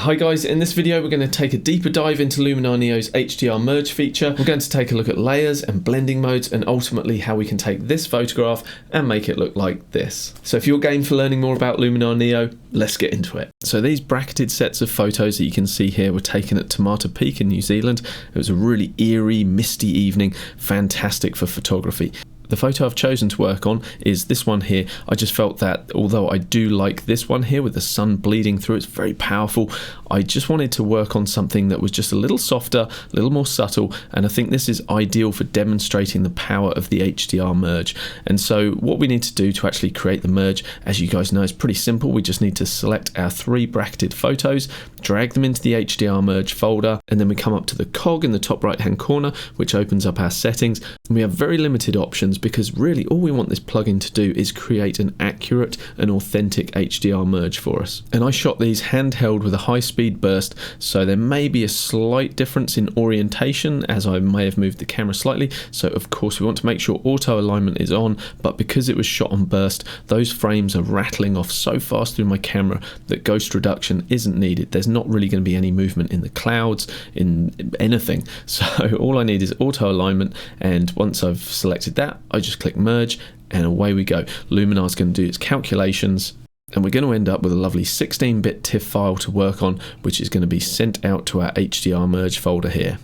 Hi guys, in this video we're going to take a deeper dive into Luminar NEO's HDR Merge feature. We're going to take a look at layers and blending modes and ultimately how we can take this photograph and make it look like this. So if you're game for learning more about Luminar NEO, let's get into it. So these bracketed sets of photos that you can see here were taken at Tomato Peak in New Zealand. It was a really eerie, misty evening, fantastic for photography. The photo I've chosen to work on is this one here. I just felt that although I do like this one here with the sun bleeding through, it's very powerful. I just wanted to work on something that was just a little softer, a little more subtle, and I think this is ideal for demonstrating the power of the HDR merge. And so what we need to do to actually create the merge, as you guys know, is pretty simple. We just need to select our 3 bracketed photos, drag them into the HDR merge folder, and then we come up to the cog in the top right hand corner, which opens up our settings. And we have very limited options because really all we want this plugin to do is create an accurate and authentic HDR merge for us. And I shot these handheld with a high speed burst, so there may be a slight difference in orientation as I may have moved the camera slightly. So of course we want to make sure auto alignment is on, but because it was shot on burst, those frames are rattling off so fast through my camera that ghost reduction isn't needed. There's not really going to be any movement in the clouds, in anything. So all I need is auto alignment, and once I've selected that, I just click merge and away we go. Luminar's going to do its calculations and we're going to end up with a lovely 16-bit TIFF file to work on, which is going to be sent out to our HDR merge folder here.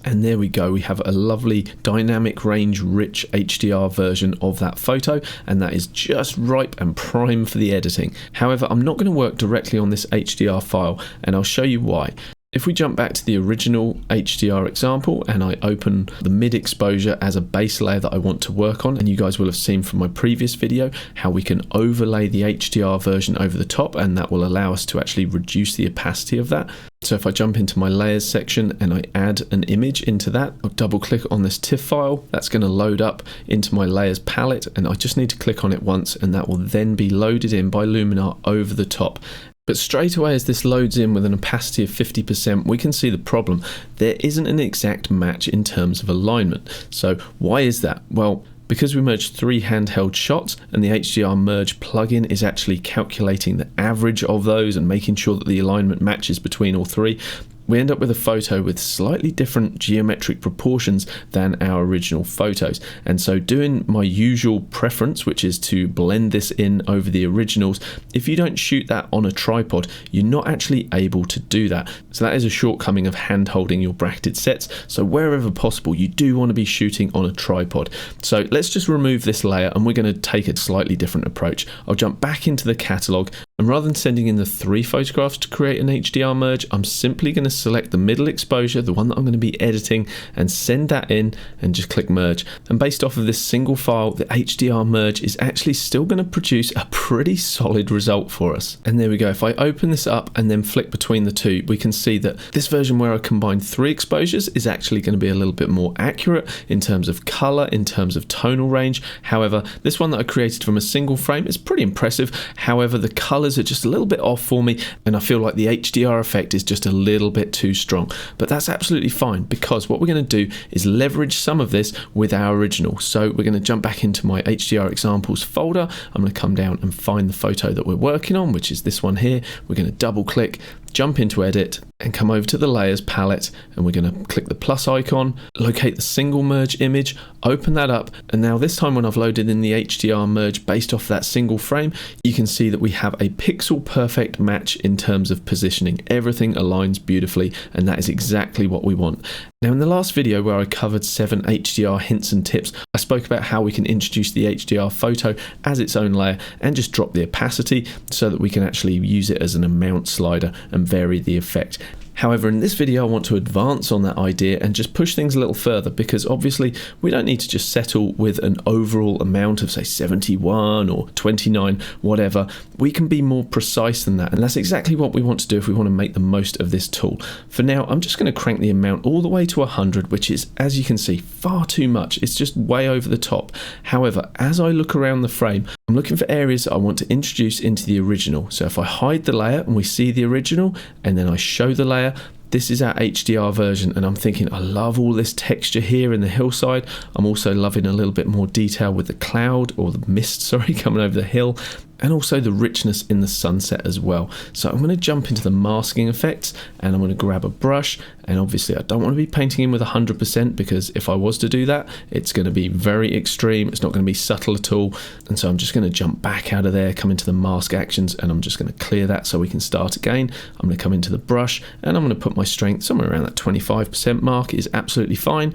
And there we go, we have a lovely dynamic range rich HDR version of that photo, and that is just ripe and prime for the editing. However, I'm not going to work directly on this HDR file, and I'll show you why. If we jump back to the original HDR example and I open the mid exposure as a base layer that I want to work on, and you guys will have seen from my previous video how we can overlay the HDR version over the top, and that will allow us to actually reduce the opacity of that. So if I jump into my layers section and I add an image into that, I'll double click on this TIFF file, that's going to load up into my layers palette, and I just need to click on it once and that will then be loaded in by Luminar over the top. But straight away as this loads in with an opacity of 50%, we can see the problem. There isn't an exact match in terms of alignment. So why is that? Well, because we merged 3 handheld shots and the HDR Merge plugin is actually calculating the average of those and making sure that the alignment matches between all 3, we end up with a photo with slightly different geometric proportions than our original photos. And so doing my usual preference, which is to blend this in over the originals, if you don't shoot that on a tripod, you're not actually able to do that. So that is a shortcoming of hand holding your bracketed sets. So wherever possible, you do want to be shooting on a tripod. So let's just remove this layer and we're going to take a slightly different approach. I'll jump back into the catalog, and rather than sending in the 3 photographs to create an HDR merge, I'm simply going to select the middle exposure, the one that I'm going to be editing, and send that in and just click merge. And based off of this single file, the HDR merge is actually still going to produce a pretty solid result for us. And there we go. If I open this up and then flick between the 2, we can see that this version where I combined 3 exposures is actually going to be a little bit more accurate in terms of color, in terms of tonal range. However, this one that I created from a single frame is pretty impressive. However, the colors are just a little bit off for me, and I feel like the HDR effect is just a little bit too strong. But that's absolutely fine, because what we're going to do is leverage some of this with our original. So we're going to jump back into my HDR examples folder. I'm going to come down and find the photo that we're working on, which is this one here. We're going to double click, jump into edit, and come over to the layers palette, and we're going to click the plus icon, locate the single merge image, open that up, and now this time when I've loaded in the HDR merge based off that single frame, you can see that we have a pixel perfect match in terms of positioning. Everything aligns beautifully, and that is exactly what we want. Now in the last video where I covered 7 HDR hints and tips, I spoke about how we can introduce the HDR photo as its own layer and just drop the opacity so that we can actually use it as an amount slider and vary the effect. However, in this video, I want to advance on that idea and just push things a little further, because obviously we don't need to just settle with an overall amount of say 71 or 29, whatever. We can be more precise than that. And that's exactly what we want to do if we want to make the most of this tool. For now, I'm just going to crank the amount all the way to 100, which is, as you can see, far too much. It's just way over the top. However, as I look around the frame, I'm looking for areas that I want to introduce into the original. So if I hide the layer and we see the original, and then I show the layer, this is our HDR version, and I'm thinking I love all this texture here in the hillside. I'm also loving a little bit more detail with the cloud, or the mist, sorry, coming over the hill. and also the richness in the sunset as well. So I'm going to jump into the masking effects, and I'm going to grab a brush, and obviously I don't want to be painting in with 100% because if I was to do that, it's going to be very extreme, it's not going to be subtle at all. And so I'm just going to jump back out of there, come into the mask actions, and I'm just going to clear that so we can start again. I'm going to come into the brush, and I'm going to put my strength somewhere around that 25% mark is absolutely fine.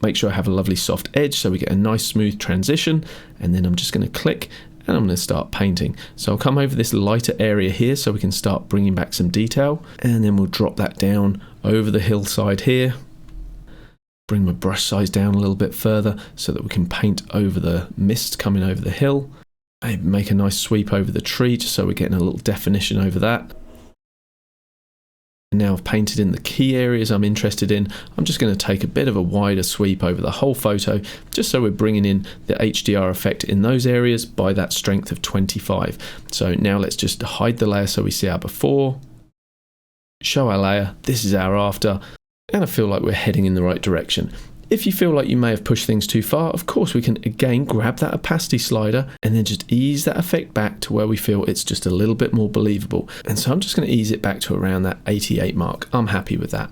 Make sure I have a lovely soft edge so we get a nice smooth transition, and then I'm just going to click and I'm going to start painting. So I'll come over this lighter area here so we can start bringing back some detail, and then we'll drop that down over the hillside here. Bring my brush size down a little bit further so that we can paint over the mist coming over the hill. Maybe make a nice sweep over the tree just so we're getting a little definition over that. And now I've painted in the key areas I'm interested in. I'm just going to take a bit of a wider sweep over the whole photo, just so we're bringing in the HDR effect in those areas by that strength of 25. So now let's just hide the layer so we see our before, show our layer, this is our after, and I feel like we're heading in the right direction. If you feel like you may have pushed things too far, of course we can again grab that opacity slider and then just ease that effect back to where we feel it's just a little bit more believable. And so I'm just going to ease it back to around that 88 mark. I'm happy with that.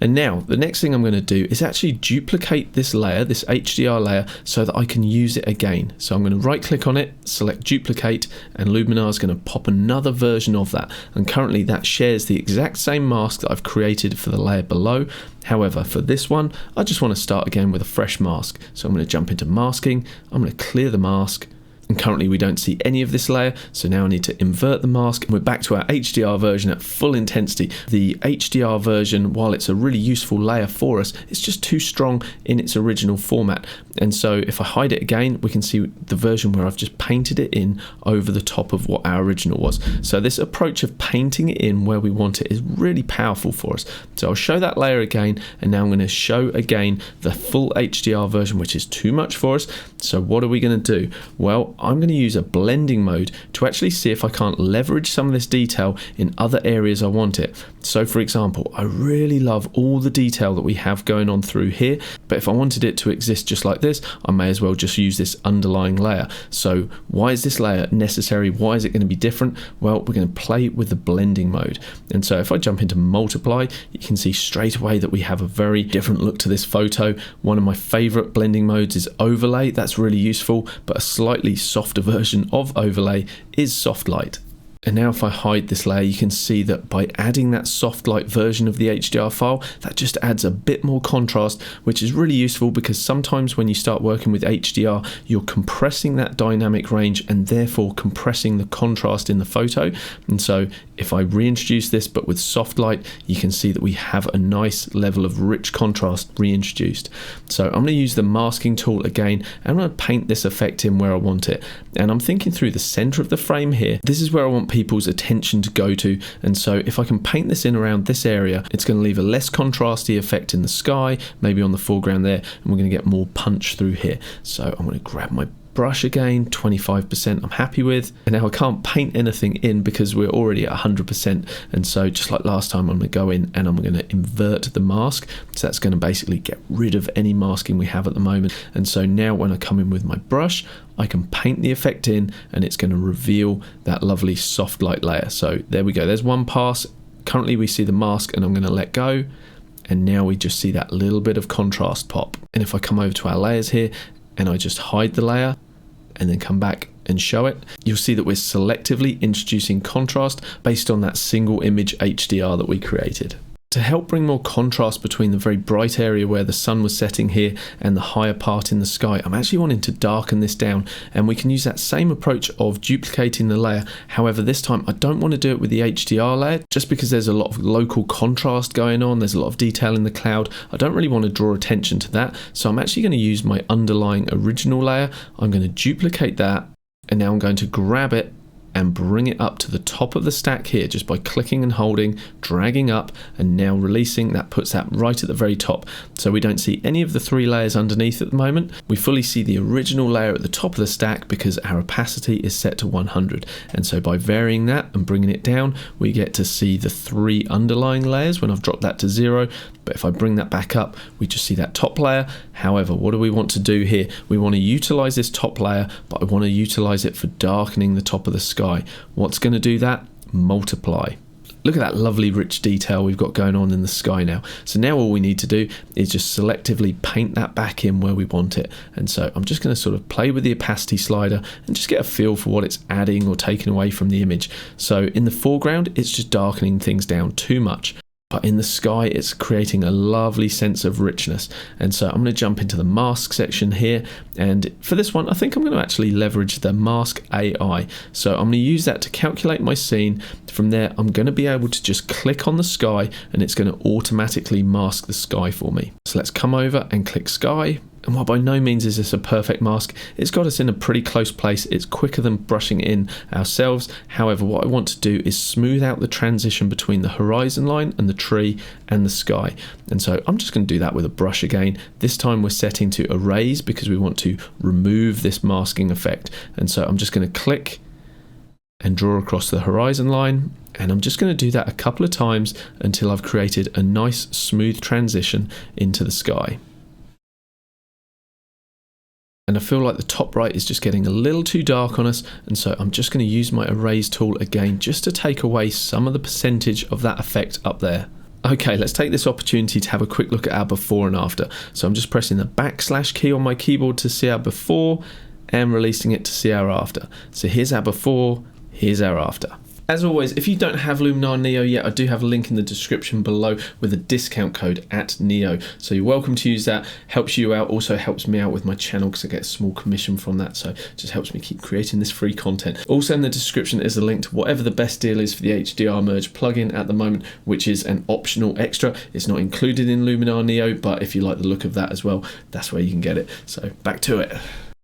And now the next thing I'm going to do is actually duplicate this layer, this HDR layer, so that I can use it again. So I'm going to right click on it, select duplicate, and Luminar is going to pop another version of that. And currently that shares the exact same mask that I've created for the layer below. However, for this one, I just want to start again with a fresh mask. So I'm going to jump into masking, I'm going to clear the mask, and currently we don't see any of this layer, so now I need to invert the mask, and we're back to our HDR version at full intensity. The HDR version, while it's a really useful layer for us, it's just too strong in its original format. And so if I hide it again, we can see the version where I've just painted it in over the top of what our original was. So this approach of painting it in where we want it is really powerful for us. So I'll show that layer again, and now I'm going to show again the full HDR version, which is too much for us. So what are we going to do? Well, I'm going to use a blending mode to actually see if I can't leverage some of this detail in other areas I want it. So for example, I really love all the detail that we have going on through here, but if I wanted it to exist just like this, I may as well just use this underlying layer. So why is this layer necessary? Why is it going to be different? Well, we're going to play with the blending mode. And so if I jump into multiply, you can see straight away that we have a very different look to this photo. One of my favorite blending modes is overlay. That's really useful, but a slightly softer version of overlay is soft light. And now if I hide this layer, you can see that by adding that soft light version of the HDR file, that just adds a bit more contrast, which is really useful because sometimes when you start working with HDR, you're compressing that dynamic range and therefore compressing the contrast in the photo. And so if I reintroduce this but with soft light, you can see that we have a nice level of rich contrast reintroduced. So I'm going to use the masking tool again, and I'm going to paint this effect in where I want it. And I'm thinking through the center of the frame here. This is where I want people's attention to go to, and so if I can paint this in around this area, it's going to leave a less contrasty effect in the sky, maybe on the foreground there, and we're going to get more punch through here. So I'm going to grab my brush again, 25% I'm happy with, and now I can't paint anything in because we're already at 100%, and so just like last time, I'm going to go in and I'm going to invert the mask. So that's going to basically get rid of any masking we have at the moment. And so now when I come in with my brush, I can paint the effect in and it's going to reveal that lovely soft light layer. So there we go, there's one pass. Currently we see the mask, and I'm going to let go, and now we just see that little bit of contrast pop. And if I come over to our layers here and I just hide the layer and then come back and show it, you'll see that we're selectively introducing contrast based on that single image HDR that we created. To help bring more contrast between the very bright area where the sun was setting here and the higher part in the sky, I'm actually wanting to darken this down, and we can use that same approach of duplicating the layer. However, this time I don't want to do it with the HDR layer just because there's a lot of local contrast going on, there's a lot of detail in the cloud. I don't really want to draw attention to that, so I'm actually going to use my underlying original layer. I'm going to duplicate that, and now I'm going to grab it and bring it up to the top of the stack here just by clicking and holding, dragging up, and now releasing. That puts that right at the very top. So we don't see any of the three layers underneath at the moment. We fully see the original layer at the top of the stack because our opacity is set to 100. And so by varying that and bringing it down, we get to see the three underlying layers when I've dropped that to 0. But if I bring that back up, we just see that top layer. However, what do we want to do here? We want to utilize this top layer, but I want to utilize it for darkening the top of the sky sky. What's going to do that? Multiply. Look at that lovely rich detail we've got going on in the sky now. So now all we need to do is just selectively paint that back in where we want it. And so I'm just going to sort of play with the opacity slider and just get a feel for what it's adding or taking away from the image. So in the foreground, it's just darkening things down too much. But in the sky, it's creating a lovely sense of richness. And so I'm going to jump into the mask section here. And for this one, I think I'm going to actually leverage the mask AI. So I'm going to use that to calculate my scene. From there, I'm going to be able to just click on the sky and it's going to automatically mask the sky for me. So let's come over and click sky. And while by no means is this a perfect mask, it's got us in a pretty close place. It's quicker than brushing in ourselves. However, what I want to do is smooth out the transition between the horizon line and the tree and the sky. And so I'm just going to do that with a brush again. This time we're setting to erase because we want to remove this masking effect. And so I'm just going to click and draw across the horizon line. And I'm just going to do that a couple of times until I've created a nice smooth transition into the sky. And I feel like the top right is just getting a little too dark on us. And so I'm just going to use my erase tool again, just to take away some of the percentage of that effect up there. Okay, let's take this opportunity to have a quick look at our before and after. So I'm just pressing the / key on my keyboard to see our before and releasing it to see our after. So here's our before, here's our after. As always, if you don't have Luminar NEO yet, I do have a link in the description below with a discount code @NEO. So you're welcome to use that. Helps you out, also helps me out with my channel because I get a small commission from that. So it just helps me keep creating this free content. Also in the description is a link to whatever the best deal is for the HDR Merge plugin at the moment, which is an optional extra. It's not included in Luminar NEO, but if you like the look of that as well, that's where you can get it. So back to it.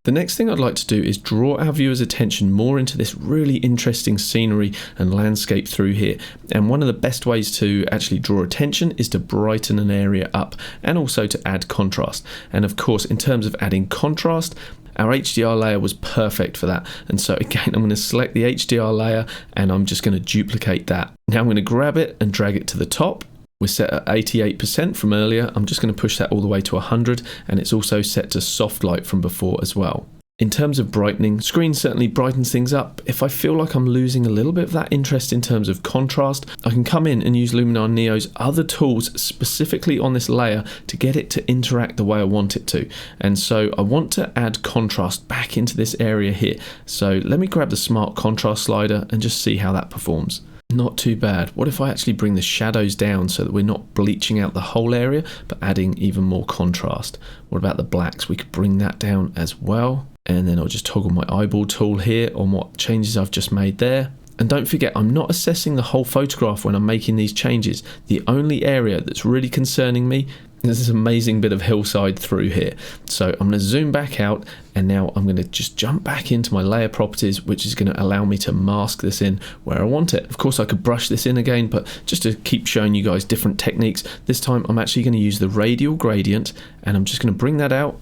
The next thing I'd like to do is draw our viewers' attention more into this really interesting scenery and landscape through here. And one of the best ways to actually draw attention is to brighten an area up and also to add contrast. And of course, in terms of adding contrast, our HDR layer was perfect for that. And so again, I'm going to select the HDR layer and I'm just going to duplicate that. Now I'm going to grab it and drag it to the top. We're set at 88% from earlier. I'm just going to push that all the way to 100, and it's also set to soft light from before as well. In terms of brightening, screen certainly brightens things up. If I feel like I'm losing a little bit of that interest in terms of contrast, I can come in and use Luminar NEO's other tools specifically on this layer to get it to interact the way I want it to. And so I want to add contrast back into this area here. So let me grab the smart contrast slider and just see how that performs. Not too bad. What if I actually bring the shadows down so that we're not bleaching out the whole area, but adding even more contrast? What about the blacks? We could bring that down as well. And then I'll just toggle my eyeball tool here on what changes I've just made there. And don't forget, I'm not assessing the whole photograph when I'm making these changes. The only area that's really concerning me is this amazing bit of hillside through here. So I'm going to zoom back out, and now I'm going to just jump back into my layer properties, which is going to allow me to mask this in where I want it. Of course, I could brush this in again, but just to keep showing you guys different techniques, this time I'm actually going to use the Radial Gradient, and I'm just going to bring that out.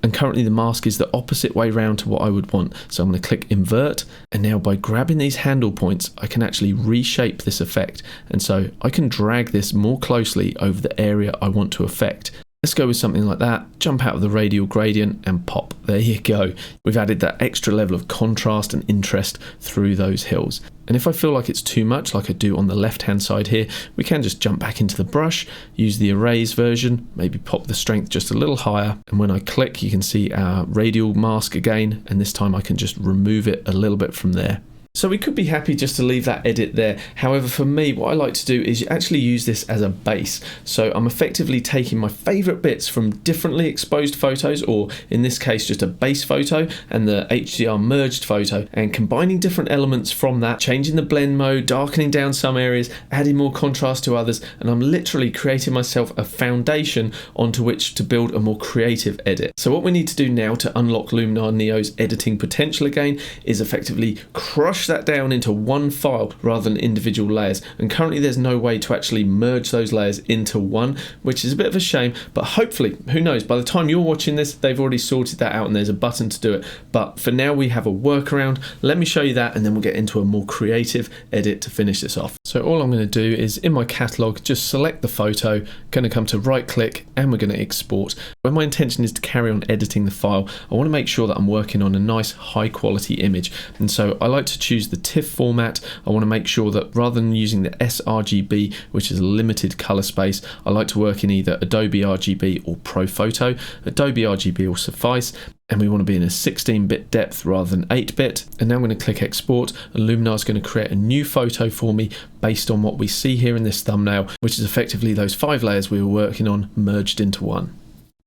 And currently the mask is the opposite way round to what I would want. So I'm going to click invert, and now by grabbing these handle points, I can actually reshape this effect. And so I can drag this more closely over the area I want to affect. Let's go with something like that, jump out of the Radial Gradient and pop. There you go. We've added that extra level of contrast and interest through those hills. And if I feel like it's too much, like I do on the left-hand side here, we can just jump back into the brush, use the erase version, maybe pop the strength just a little higher. And when I click, you can see our radial mask again. And this time I can just remove it a little bit from there. So we could be happy just to leave that edit there. However, for me, what I like to do is actually use this as a base. So I'm effectively taking my favorite bits from differently exposed photos, or in this case, just a base photo and the HDR merged photo, and combining different elements from that, changing the blend mode, darkening down some areas, adding more contrast to others. And I'm literally creating myself a foundation onto which to build a more creative edit. So what we need to do now to unlock Luminar NEO's editing potential again is effectively crush that down into one file rather than individual layers, and currently there's no way to actually merge those layers into one, which is a bit of a shame, but hopefully, who knows, by the time you're watching this they've already sorted that out and there's a button to do it. But for now we have a workaround. Let me show you that, and then we'll get into a more creative edit to finish this off. So all I'm going to do is in my catalog just select the photo, going to come to right click, and we're going to export. When my intention is to carry on editing the file, I want to make sure that I'm working on a nice high quality image, and so I like to choose choose the TIFF format, I want to make sure that rather than using the sRGB, which is a limited color space, I like to work in either Adobe RGB or ProPhoto. Adobe RGB will suffice, and we want to be in a 16-bit depth rather than 8-bit. And now I'm going to click export, and Luminar is going to create a new photo for me based on what we see here in this thumbnail, which is effectively those 5 layers we were working on merged into one.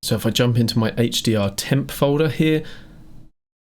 So if I jump into my HDR temp folder here,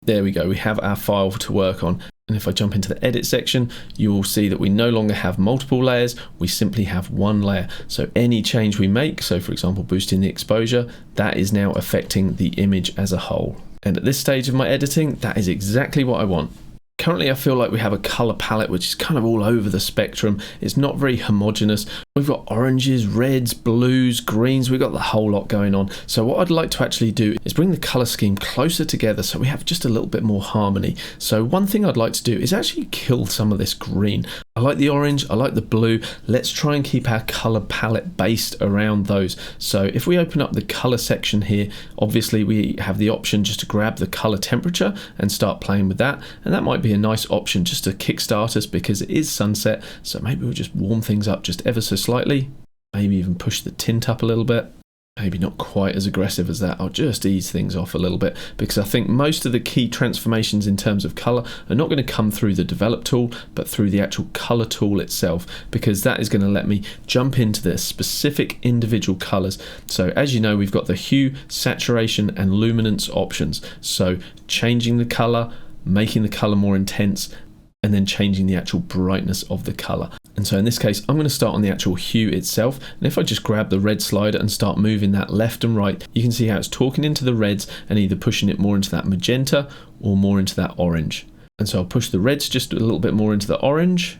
there we go, we have our file to work on. And if I jump into the edit section, you will see that we no longer have multiple layers, we simply have one layer. So any change we make, so for example boosting the exposure, that is now affecting the image as a whole. And at this stage of my editing, that is exactly what I want. Currently I feel like we have a colour palette which is kind of all over the spectrum. It's not very homogeneous. We've got oranges, reds, blues, greens, we've got the whole lot going on. So what I'd like to actually do is bring the colour scheme closer together so we have just a little bit more harmony. So one thing I'd like to do is actually kill some of this green. I like the orange, I like the blue. Let's try and keep our colour palette based around those. So if we open up the colour section here, obviously we have the option just to grab the colour temperature and start playing with that. And that might be a nice option just to kickstart us because it is sunset. So maybe we'll just warm things up just ever so slightly. Maybe even push the tint up a little bit. Maybe not quite as aggressive as that. I'll just ease things off a little bit because I think most of the key transformations in terms of color are not going to come through the develop tool, but through the actual color tool itself, because that is going to let me jump into the specific individual colors. So as you know, we've got the hue, saturation, and luminance options. So changing the color, making the color more intense, and then changing the actual brightness of the color. And so in this case, I'm going to start on the actual hue itself. And if I just grab the red slider and start moving that left and right, you can see how it's talking into the reds and either pushing it more into that magenta or more into that orange. And so I'll push the reds just a little bit more into the orange.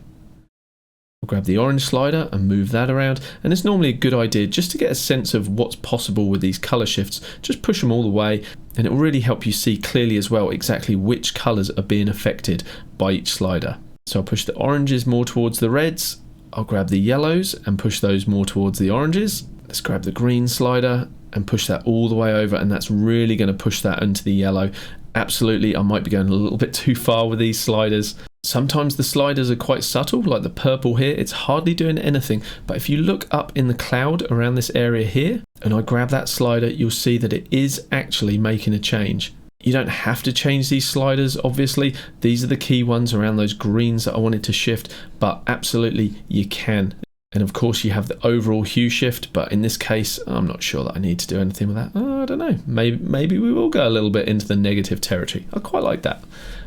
I'll grab the orange slider and move that around. And it's normally a good idea just to get a sense of what's possible with these color shifts. Just push them all the way, and it will really help you see clearly as well exactly which colors are being affected by each slider. So I'll push the oranges more towards the reds. I'll grab the yellows and push those more towards the oranges. Let's grab the green slider and push that all the way over, and that's really going to push that into the yellow. Absolutely, I might be going a little bit too far with these sliders. Sometimes the sliders are quite subtle, like the purple here, it's hardly doing anything. But if you look up in the cloud around this area here, and I grab that slider, you'll see that it is actually making a change. You don't have to change these sliders, obviously. These are the key ones around those greens that I wanted to shift, but absolutely you can. And of course you have the overall hue shift, but in this case, I'm not sure that I need to do anything with that. I don't know, maybe we will go a little bit into the negative territory. I quite like that.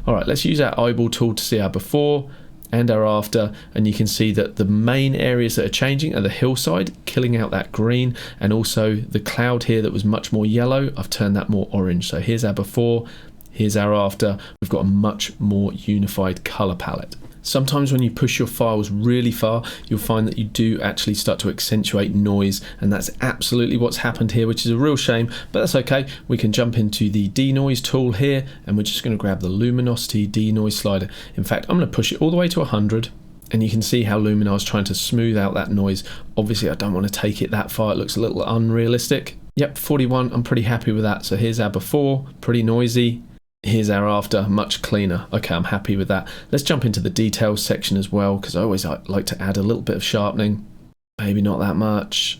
All right, let's use our eyeball tool to see our before and our after, and you can see that the main areas that are changing are the hillside, killing out that green, and also the cloud here that was much more yellow, I've turned that more orange. So here's our before, here's our after. We've got a much more unified color palette. Sometimes when you push your files really far, you'll find that you do actually start to accentuate noise, and that's absolutely what's happened here, which is a real shame, but that's okay. We can jump into the denoise tool here, and we're just going to grab the luminosity denoise slider. In fact, I'm going to push it all the way to 100, and you can see how Luminar is trying to smooth out that noise. Obviously, I don't want to take it that far. It looks a little unrealistic. Yep, 41, I'm pretty happy with that. So here's our before, pretty noisy. Here's our after, much cleaner. Okay, I'm happy with that. Let's jump into the details section as well, because I always like to add a little bit of sharpening. Maybe not that much.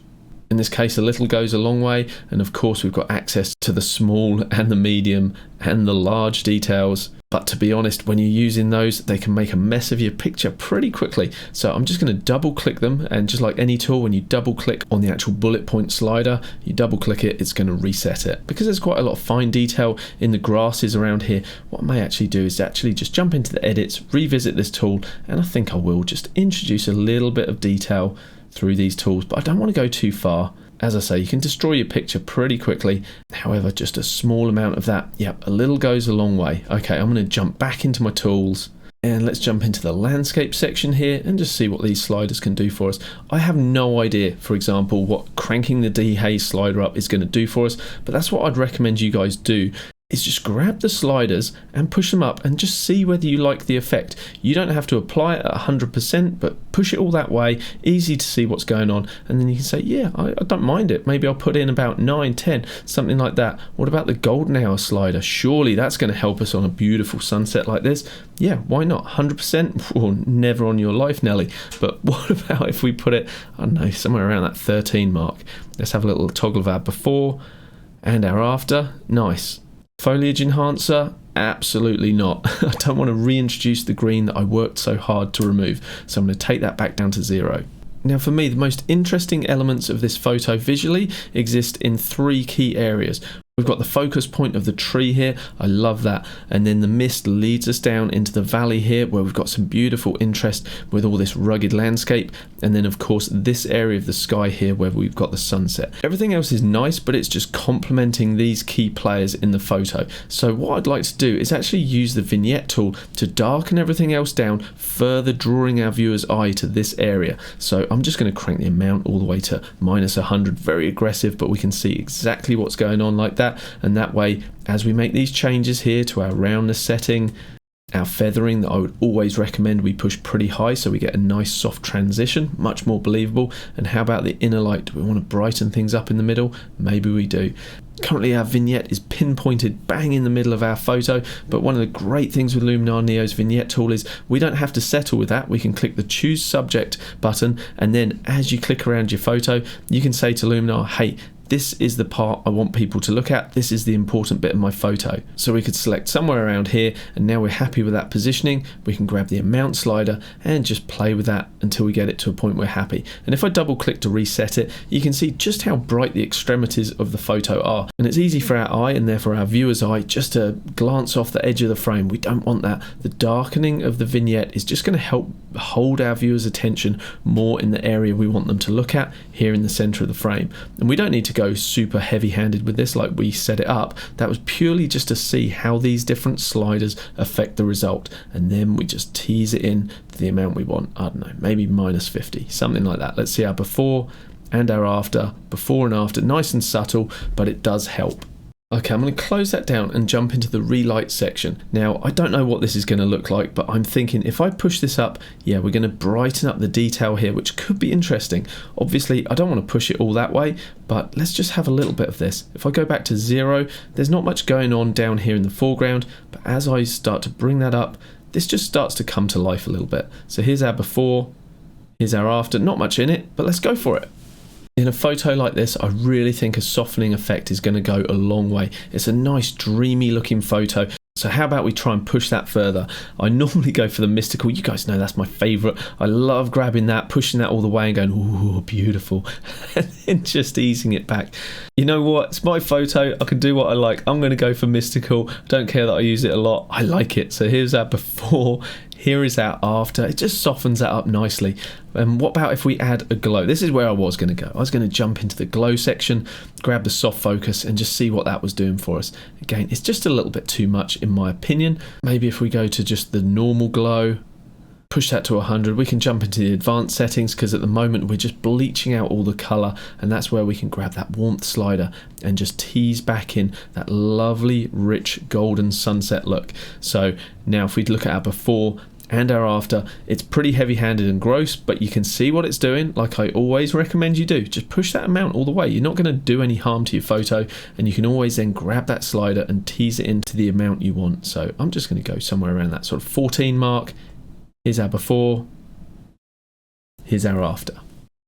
In this case, a little goes a long way. And of course, we've got access to the small and the medium and the large details. But to be honest, when you're using those, they can make a mess of your picture pretty quickly. So I'm just going to double click them, and just like any tool, when you double click on the actual bullet point slider, you double click it, it's going to reset it. Because there's quite a lot of fine detail in the grasses around here, what I may actually do is actually just jump into the edits, revisit this tool, and I think I will just introduce a little bit of detail through these tools, but I don't want to go too far. As I say, you can destroy your picture pretty quickly. However, just a small amount of that, yep, a little goes a long way. Okay, I'm going to jump back into my tools, and let's jump into the landscape section here and just see what these sliders can do for us. I have no idea, for example, what cranking the dehaze slider up is going to do for us, but that's what I'd recommend you guys do. is just grab the sliders and push them up and just see whether you like the effect. You don't have to apply it at 100%, but push it all that way, easy to see what's going on, and then you can say, yeah, I don't mind it. Maybe I'll put in about 9, 10, something like that. What about the golden hour slider? Surely that's going to help us on a beautiful sunset like this. Yeah, why not? 100%? Well, never on your life, Nelly. But what about if we put it, I don't know, somewhere around that 13 mark? Let's have a little toggle of our before and our after. Nice. Foliage enhancer? Absolutely not. I don't want to reintroduce the green that I worked so hard to remove, so I'm going to take that back down to 0. Now for me, the most interesting elements of this photo visually exist in 3 key areas. We've got the focus point of the tree here, I love that, and then the mist leads us down into the valley here where we've got some beautiful interest with all this rugged landscape, and then of course this area of the sky here where we've got the sunset. Everything else is nice, but it's just complementing these key players in the photo. So what I'd like to do is actually use the Vignette tool to darken everything else down, further drawing our viewer's eye to this area. So I'm just going to crank the amount all the way to -100, very aggressive, but we can see exactly what's going on like that. And that way, as we make these changes here to our roundness setting, our feathering that I would always recommend we push pretty high so we get a nice soft transition, much more believable. And how about the inner light? Do we want to brighten things up in the middle? Maybe we do. Currently our vignette is pinpointed bang in the middle of our photo, but one of the great things with Luminar NEO's Vignette tool is we don't have to settle with that. We can click the Choose Subject button, and then as you click around your photo, you can say to Luminar, hey, this is the part I want people to look at. This is the important bit of my photo. So we could select somewhere around here, and now we're happy with that positioning. We can grab the amount slider and just play with that until we get it to a point we're happy. And if I double click to reset it, you can see just how bright the extremities of the photo are. And it's easy for our eye and therefore our viewer's eye just to glance off the edge of the frame. We don't want that. The darkening of the vignette is just going to help hold our viewer's attention more in the area we want them to look at, here in the center of the frame. And we don't need to go super heavy-handed with this like we set it up. That was purely just to see how these different sliders affect the result, and then we just tease it in to the amount we want. I don't know, maybe -50, something like that. Let's see our before and our after, before and after, nice and subtle, but it does help. Okay, I'm going to close that down and jump into the Relight section. Now, I don't know what this is going to look like, but I'm thinking if I push this up, yeah, we're going to brighten up the detail here, which could be interesting. Obviously, I don't want to push it all that way, but let's just have a little bit of this. If I go back to 0, there's not much going on down here in the foreground, but as I start to bring that up, this just starts to come to life a little bit. So here's our before, here's our after, not much in it, but let's go for it. In a photo like this, I really think a softening effect is going to go a long way. It's a nice dreamy looking photo. So how about we try and push that further? I normally go for the mystical. You guys know that's my favourite. I love grabbing that, pushing that all the way and going, ooh, beautiful. And then just easing it back. You know what? It's my photo. I can do what I like. I'm going to go for mystical. Don't care that I use it a lot. I like it. So here's our before. Here is our after. It just softens that up nicely. And what about if we add a glow? This is where I was going to go. I was going to jump into the glow section, grab the soft focus, and just see what that was doing for us. Again, it's just a little bit too much in my opinion. Maybe if we go to just the normal glow, push that to 100, we can jump into the advanced settings, because at the moment we're just bleaching out all the color, and that's where we can grab that warmth slider and just tease back in that lovely rich golden sunset look. So now if we look at our before and our after, it's pretty heavy-handed and gross, but you can see what it's doing. Like I always recommend you do, just push that amount all the way. You're not going to do any harm to your photo, and you can always then grab that slider and tease it into the amount you want. So I'm just going to go somewhere around that sort of 14 mark. Here's our before, here's our after.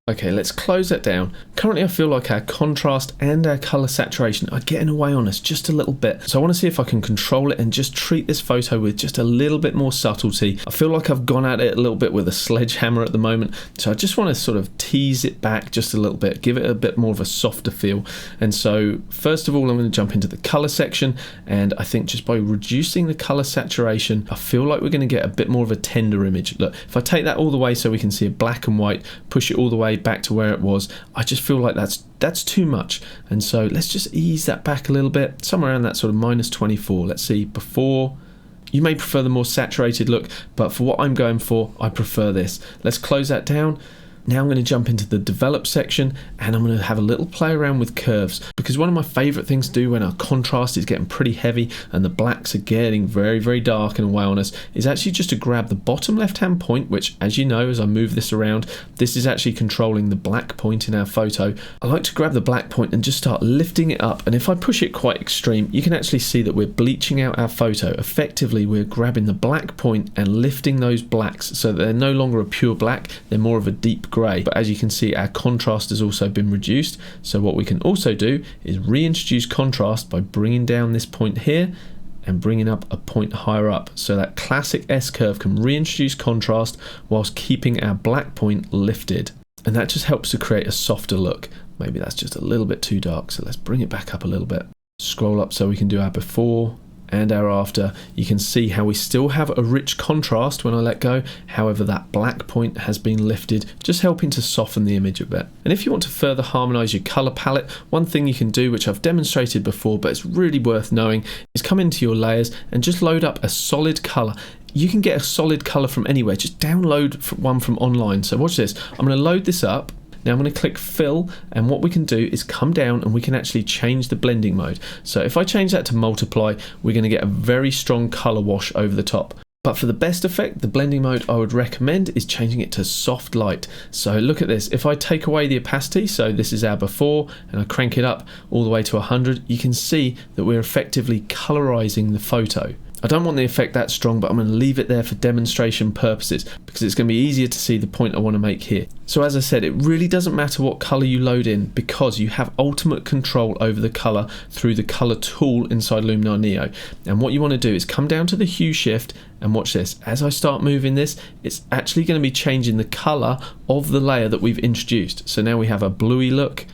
Okay, let's close that down. Currently I feel like our contrast and our color saturation are getting away on us just a little bit. So I want to see if I can control it and just treat this photo with just a little bit more subtlety. I feel like I've gone at it a little bit with a sledgehammer at the moment. So I just want to sort of tease it back just a little bit, give it a bit more of a softer feel. And so first of all, I'm going to jump into the color section. And I think just by reducing the color saturation, I feel like we're going to get a bit more of a tender image. Look, if I take that all the way so we can see a black and white, push it all the way back to where it was, I just feel like that's too much. And so let's just ease that back a little bit, somewhere around that sort of -24. Let's see, before. You may prefer the more saturated look, but for what I'm going for, I prefer this. Let's close that down. Now I'm going to jump into the develop section and I'm going to have a little play around with curves, because one of my favorite things to do when our contrast is getting pretty heavy and the blacks are getting very, very dark and away on us is actually just to grab the bottom left hand point, which, as you know, as I move this around, this is actually controlling the black point in our photo. I like to grab the black point and just start lifting it up, and if I push it quite extreme, you can actually see that we're bleaching out our photo. Effectively, we're grabbing the black point and lifting those blacks so that they're no longer a pure black, they're more of a deep grey. But as you can see, our contrast has also been reduced. So what we can also do is reintroduce contrast by bringing down this point here and bringing up a point higher up. So that classic S-curve can reintroduce contrast whilst keeping our black point lifted. And that just helps to create a softer look. Maybe that's just a little bit too dark, so let's bring it back up a little bit. Scroll up so we can do our before and our after. You can see how we still have a rich contrast when I let go, however that black point has been lifted, just helping to soften the image a bit. And if you want to further harmonize your color palette, one thing you can do, which I've demonstrated before but it's really worth knowing, is come into your layers and just load up a solid color. You can get a solid color from anywhere, just download one from online. So watch this, I'm going to load this up. Now I'm going to click fill, and what we can do is come down and we can actually change the blending mode. So if I change that to multiply, we're going to get a very strong color wash over the top. But for the best effect, the blending mode I would recommend is changing it to soft light. So look at this, if I take away the opacity, so this is our before, and I crank it up all the way to 100, you can see that we're effectively colorizing the photo. I don't want the effect that strong, but I'm going to leave it there for demonstration purposes because it's going to be easier to see the point I want to make here. So as I said, it really doesn't matter what color you load in because you have ultimate control over the color through the color tool inside Luminar NEO. And what you want to do is come down to the Hue Shift and watch this. As I start moving this, it's actually going to be changing the color of the layer that we've introduced. So now we have a bluey look.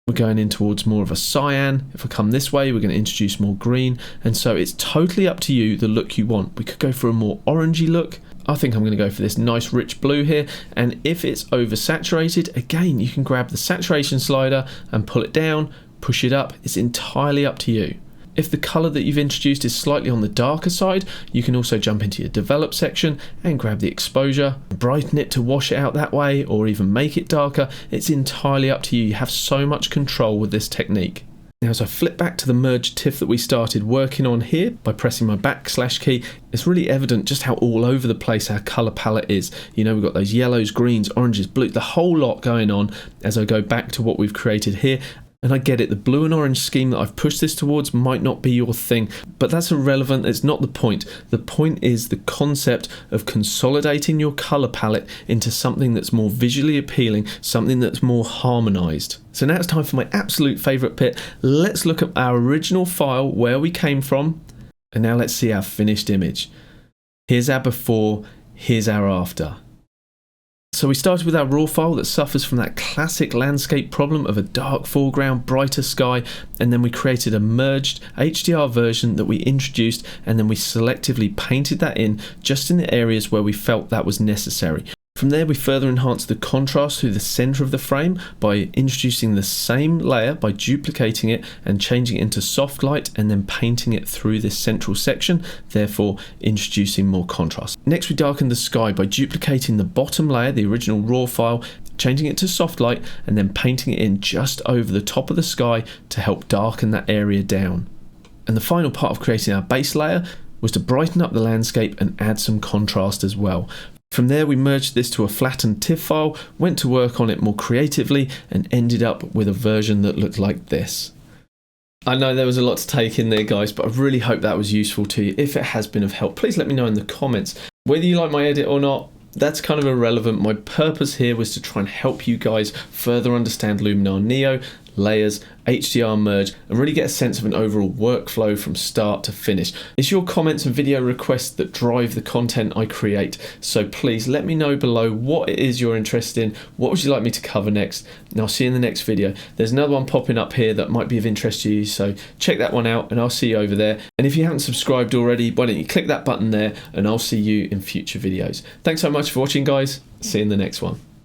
We're going in towards more of a cyan. If I come this way, we're going to introduce more green. And so it's totally up to you the look you want. We could go for a more orangey look. I think I'm going to go for this nice rich blue here. And if it's oversaturated, again, you can grab the saturation slider and pull it down, push it up. It's entirely up to you. If the color that you've introduced is slightly on the darker side, you can also jump into your develop section and grab the exposure, brighten it to wash it out that way, or even make it darker. It's entirely up to you. You have so much control with this technique. Now as I flip back to the merge TIFF that we started working on here by pressing my / key, it's really evident just how all over the place our color palette is. You know, we've got those yellows, greens, oranges, blue, the whole lot going on as I go back to what we've created here. And I get it, the blue and orange scheme that I've pushed this towards might not be your thing, but that's irrelevant, it's not the point. The point is the concept of consolidating your colour palette into something that's more visually appealing, something that's more harmonised. So now it's time for my absolute favourite bit. Let's look at our original file, where we came from, and now let's see our finished image. Here's our before, here's our after. So we started with our raw file that suffers from that classic landscape problem of a dark foreground, brighter sky, and then we created a merged HDR version that we introduced, and then we selectively painted that in just in the areas where we felt that was necessary. From there we further enhanced the contrast through the center of the frame by introducing the same layer, by duplicating it and changing it into soft light and then painting it through this central section, therefore introducing more contrast. Next we darkened the sky by duplicating the bottom layer, the original raw file, changing it to soft light and then painting it in just over the top of the sky to help darken that area down. And the final part of creating our base layer was to brighten up the landscape and add some contrast as well. From there we merged this to a flattened TIFF file, went to work on it more creatively and ended up with a version that looked like this. I know there was a lot to take in there guys, but I really hope that was useful to you. If it has been of help, please let me know in the comments. Whether you like my edit or not, that's kind of irrelevant. My purpose here was to try and help you guys further understand Luminar NEO, layers, HDR merge, and really get a sense of an overall workflow from start to finish. It's your comments and video requests that drive the content I create, so please let me know below what it is you're interested in, what would you like me to cover next, and I'll see you in the next video. There's another one popping up here that might be of interest to you, so check that one out and I'll see you over there. And if you haven't subscribed already, why don't you click that button there and I'll see you in future videos. Thanks so much for watching guys, see you in the next one.